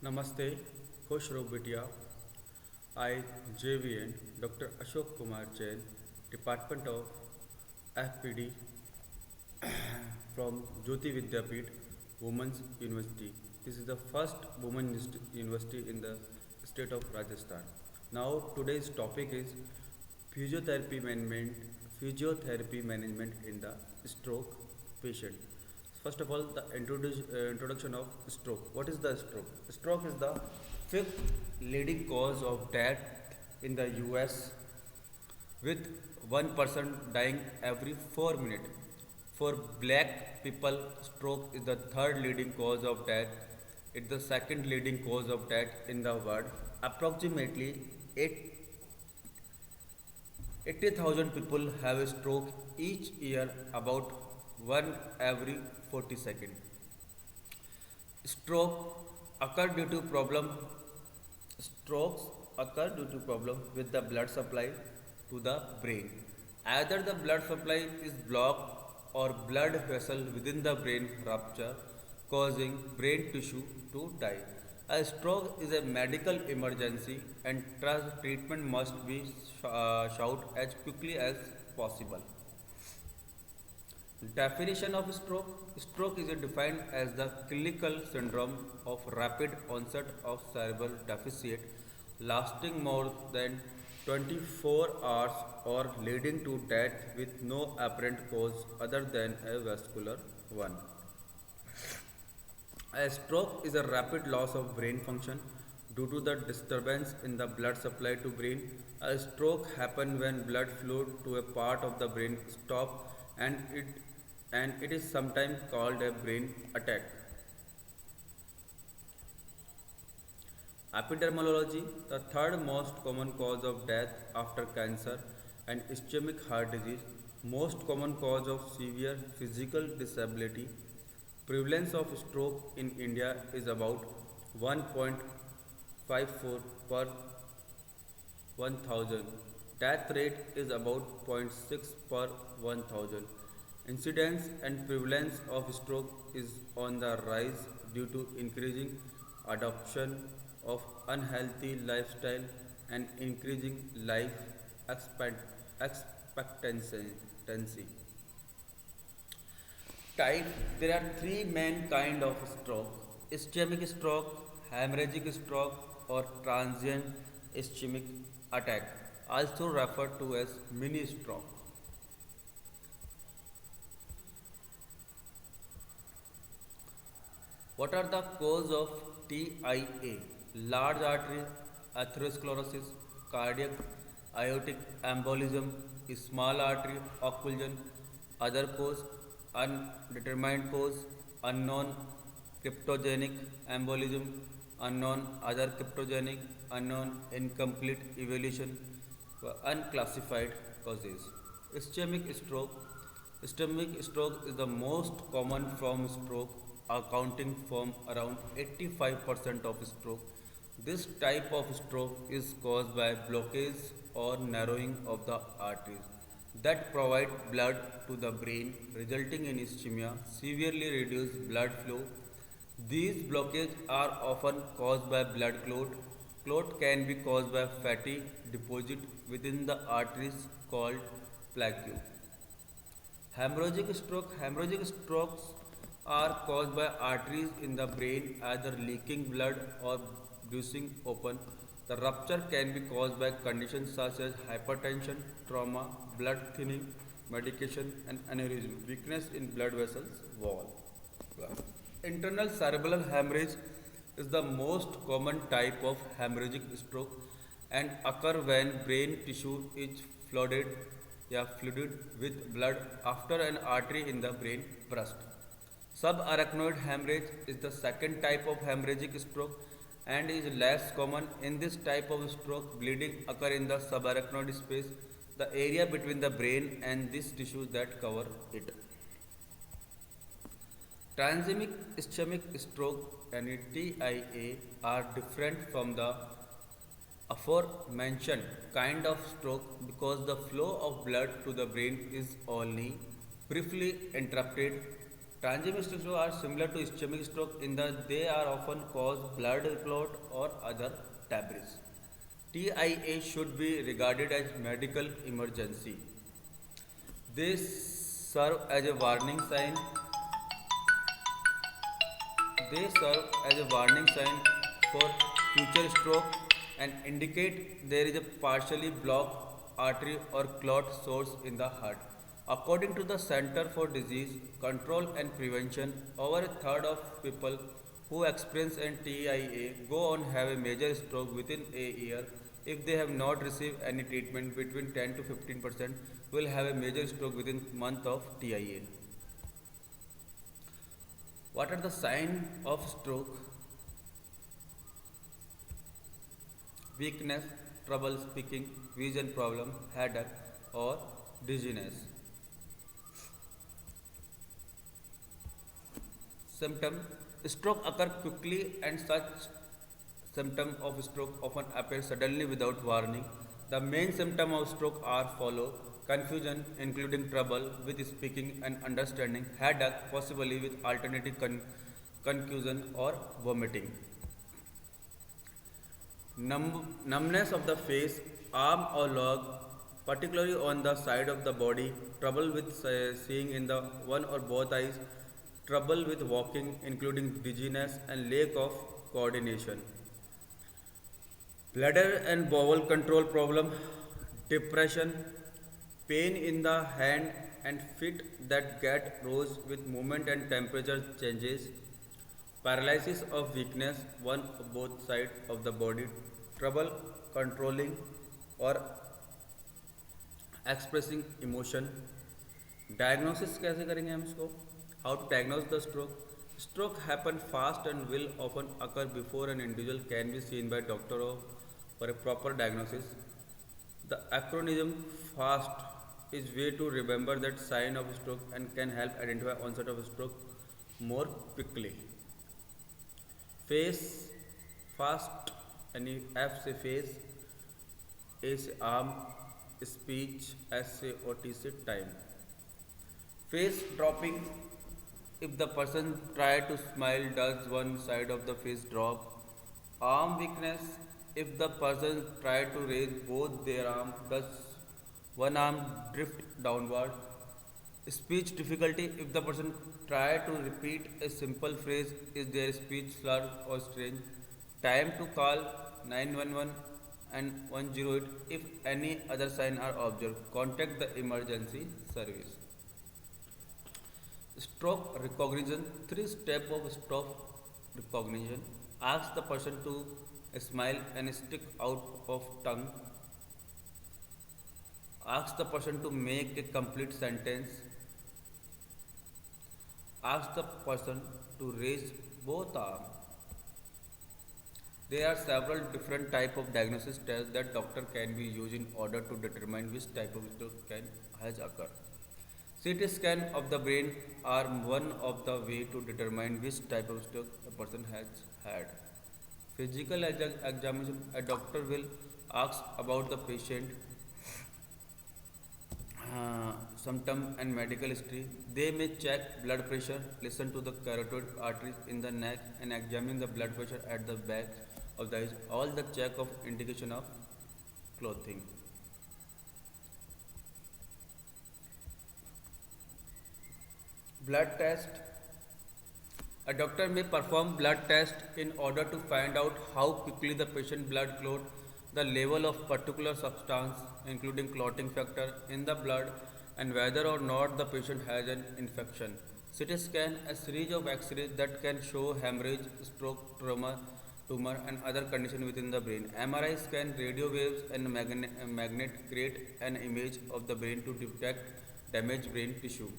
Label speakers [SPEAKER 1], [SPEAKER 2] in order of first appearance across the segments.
[SPEAKER 1] Namaste, Khush Roh Bitia. I, JVN, Dr. Ashok Kumar Jain, Department of FPD from Jyoti Vidyapeeth, Women's University. This is the first women's university in the state of Rajasthan. Now, today's topic is physiotherapy management, physiotherapy management in the stroke patient. First of all, the introduction of stroke. What is the stroke? Stroke is the fifth leading cause of death in the US, with one person dying every 4 minutes. For black people, stroke is the third leading cause of death. It's the second leading cause of death in the world. Approximately 80,000 people have a stroke each year, about one every 40 seconds. Stroke occur due to problem. Strokes occur due to problem with the blood supply to the brain. Either the blood supply is blocked or blood vessel within the brain rupture, causing brain tissue to die. A stroke is a medical emergency and treatment must be shout as quickly as possible. Definition of stroke. Stroke is defined as the clinical syndrome of rapid onset of cerebral deficit lasting more than 24 hours or leading to death with no apparent cause other than a vascular one. A stroke is a rapid loss of brain function due to the disturbance in the blood supply to brain. A stroke happens when blood flow to a part of the brain stop, and it is sometimes called a brain attack. Epidermology, the third most common cause of death after cancer and ischemic heart disease, most common cause of severe physical disability. Prevalence of stroke in India is about 1.54 per 1000. Death rate is about zero point 0.6 per 1000. Incidence and prevalence of stroke is on the rise due to increasing adoption of unhealthy lifestyle and increasing life expectancy. Type. There are three main kind of stroke: ischemic stroke, hemorrhagic stroke, or transient ischemic attack, also referred to as mini stroke. What are the cause of TIA? Large artery atherosclerosis, cardiac aortic embolism, small artery occlusion. Other cause: undetermined cause, unknown cryptogenic embolism, unknown other cryptogenic, unknown incomplete evolution, unclassified causes. Ischemic stroke. Ischemic stroke is the most common form of stroke, accounting for around 85% of stroke. This type of stroke is caused by blockage or narrowing of the arteries that provide blood to the brain, resulting in ischemia, severely reduced blood flow. These blockages are often caused by blood clot. Clot can be caused by fatty deposit within the arteries called plaque. Hemorrhagic stroke. Hemorrhagic strokes are caused by arteries in the brain either leaking blood or bruising open. The rupture can be caused by conditions such as hypertension, trauma, blood thinning, medication, and aneurysm, weakness in blood vessels wall. Internal cerebral hemorrhage is the most common type of hemorrhagic stroke and occur when brain tissue is flooded with blood after an artery in the brain burst. Subarachnoid hemorrhage is the second type of hemorrhagic stroke and is less common. In this type of stroke, bleeding occur in the subarachnoid space, the area between the brain and these tissues that cover it. Transient ischemic stroke and TIA are different from the aforementioned kind of stroke because the flow of blood to the brain is only briefly interrupted. Transient stroke are similar to ischemic stroke in that they are often cause blood clot or other debris. TIA should be regarded as medical emergency. They serve as a warning sign. They serve as a warning sign for future stroke and indicate there is a partially blocked artery or clot source in the heart. According to the Center for Disease Control and Prevention, over a third of people who experience an TIA go on have a major stroke within a year. If they have not received any treatment, between 10 to 15% will have a major stroke within month of TIA. What are the signs of stroke? Weakness, trouble speaking, vision problem, headache or dizziness. Symptom: stroke occur quickly and such symptoms of stroke often appear suddenly without warning. The main symptoms of stroke are follow: confusion including trouble with speaking and understanding, headache possibly with alternative confusion or vomiting, numbness of the face, arm or leg, particularly on the side of the body, trouble with seeing in the one or both eyes, trouble with walking including dizziness and lack of coordination, bladder and bowel control problem, depression, pain in the hand and feet that get rose with movement and temperature changes, paralysis of weakness one or both sides of the body, trouble controlling or expressing emotion. Diagnosis कैसे करेंगे हम इसको? How to diagnose the stroke? Stroke happen fast and will often occur before an individual can be seen by doctor for a proper diagnosis. द acronym FAST is way to remember that sign of stroke and can help identify onset of stroke more quickly. Face, fast यानी F से face, A से arm, speech, S से और T से time. Face dropping: if the person try to smile, does one side of the face drop? Arm weakness: if the person try to raise both their arms, does one arm drift downward? Speech difficulty: if the person try to repeat a simple phrase, is their speech slurred or strange? Time to call 911 and 108 if any other sign are observed. Contact the emergency service. Stroke recognition: 3 steps of stroke recognition. Ask the person to smile and stick out of tongue. Ask the person to make a complete sentence. Ask the person to raise both arms. There are several different types of diagnosis tests that doctor can be used in order to determine which type of stroke has occurred. CT scan of the brain are one of the way to determine which type of stroke a person has had. Physical examination: a doctor will ask about the patient symptom and medical history. They may check blood pressure, listen to the carotid arteries in the neck and examine the blood pressure at the back of the eyes. All the check of indication of clothing. Blood test: a doctor may perform blood test in order to find out how quickly the patient blood clot, the level of particular substance including clotting factor in the blood and whether or not the patient has an infection. CT scan: a series of X-rays that can show hemorrhage, stroke, tumor and other conditions within the brain. MRI scan: radio waves and magnet create an image of the brain to detect damaged brain tissue.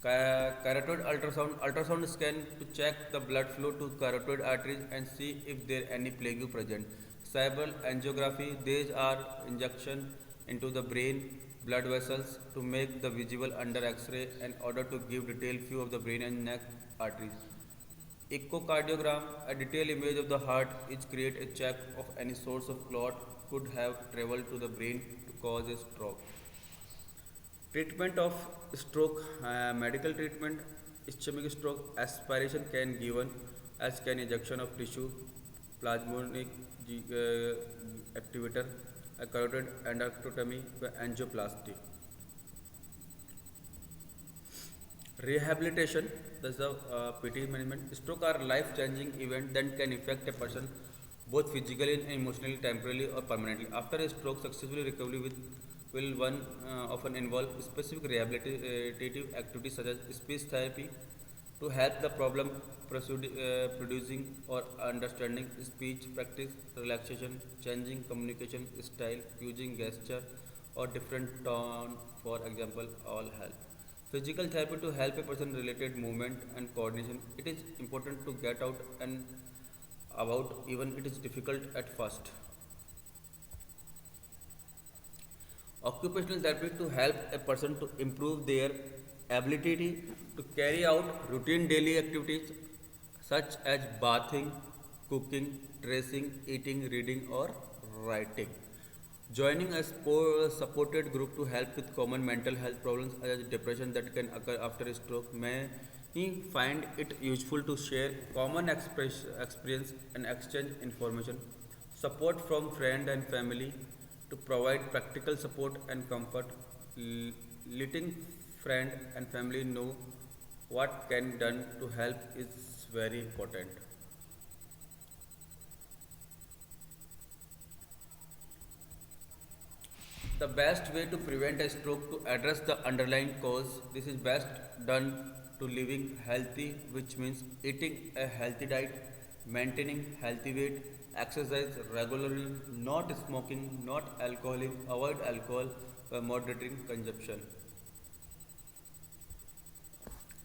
[SPEAKER 1] Carotid ultrasound scan to check the blood flow to carotid arteries and see if there any plaque present. Cerebral angiography: these are injection into the brain blood vessels to make the visible under X-ray in order to give detailed view of the brain and neck arteries. Echocardiogram: a detailed image of the heart is create a check of any source of clot could have traveled to the brain to cause a stroke. Treatment of stroke, medical treatment, ischemic stroke, aspiration can given as can injection of tissue, plasmonic activator, a carotid endarterectomy, angioplasty. Rehabilitation, that's the PT management. Stroke are life-changing event that can affect a person both physically and emotionally, temporarily or permanently. After a stroke, successful recovery will one often involve specific rehabilitative activities such as speech therapy to help the problem producing or understanding speech practice, relaxation, changing communication style, using gesture or different tone, for example, all help. Physical therapy to help a person related movement and coordination. It is important to get out and about even it is difficult at first. Occupational therapy to help a person to improve their ability to carry out routine daily activities such as bathing, cooking, dressing, eating, reading, or writing. Joining a supported group to help with common mental health problems such as depression that can occur after a stroke may he find it useful to share common experience and exchange information. Support from friend and family to provide practical support and comfort. Letting friend and family know what can done to help is very important. The best way to prevent a stroke to address the underlying cause. This is best done to living healthy, which means eating a healthy diet, maintaining healthy weight, exercise regularly, not smoking, not alcoholic, avoid alcohol by moderating consumption.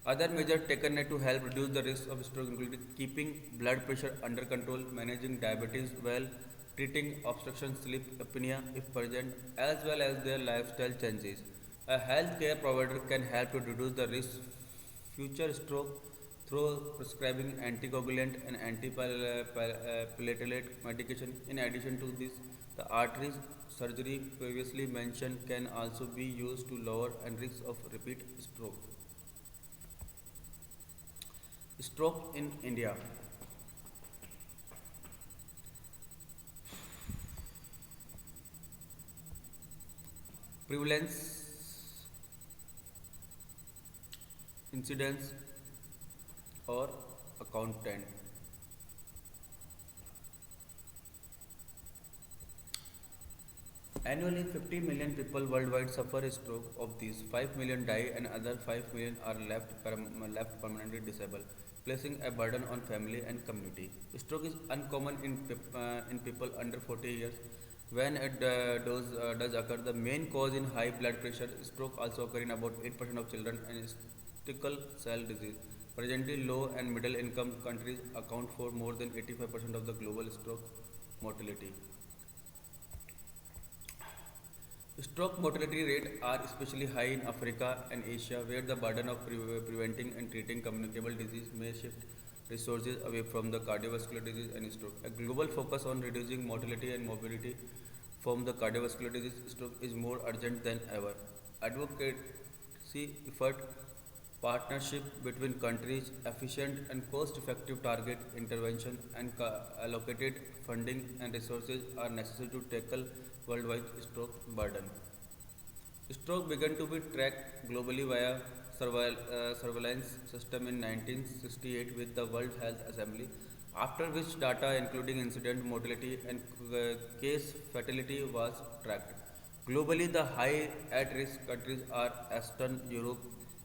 [SPEAKER 1] Other measures taken to help reduce the risk of stroke include keeping blood pressure under control, managing diabetes well, treating obstruction sleep apnea if present, as well as their lifestyle changes. A healthcare provider can help to reduce the risk future stroke through prescribing anticoagulant and antiplatelet medication. In addition to this, the arteries surgery previously mentioned can also be used to lower and risk of repeat stroke. Stroke in India. Prevalence, incidence, or accountant. Annually, 50 million people worldwide suffer a stroke. Of these, 5 million die and other 5 million are left permanently disabled, placing a burden on family and community. Stroke is uncommon in people under 40 years. When it does occur, the main cause in high blood pressure. Stroke also occur in about 8% of children and sickle cell disease. Presently, low and middle income countries account for more than 85% of the global stroke mortality. Stroke mortality rates are especially high in Africa and Asia, where the burden of preventing and treating communicable disease may shift resources away from the cardiovascular disease and stroke. A global focus on reducing mortality and morbidity from the cardiovascular disease stroke is more urgent than ever. Advocacy effort, partnership between countries, efficient and cost-effective target intervention, and allocated funding and resources are necessary to tackle worldwide stroke burden. Stroke began to be tracked globally via surveillance system in 1968 with the World Health Assembly, after which data including incident mortality and case fatality was tracked. Globally, the high at-risk countries are Eastern Europe,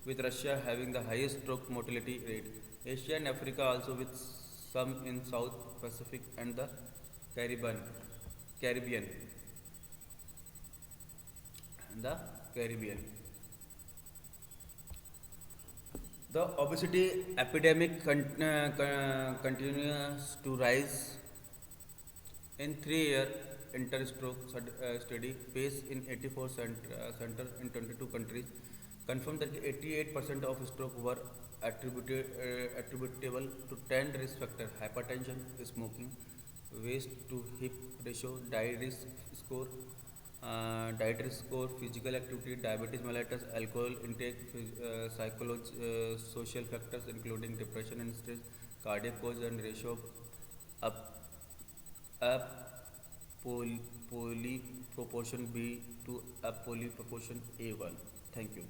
[SPEAKER 1] with Russia having the highest stroke mortality rate, Asia and Africa also with some in South Pacific and the Caribbean. Caribbean. The Caribbean. The obesity epidemic continues to rise. In 3 year interstroke study based in 84 centers in 22 countries confirmed that 88% of stroke were attributable to 10 risk factors: hypertension, smoking, waist to hip ratio, diet risk score, Dietary score, physical activity, diabetes mellitus, alcohol intake, social factors including depression and stress, cardiac cause and ratio of up, up poly proportion B to up poly proportion A1. Thank you.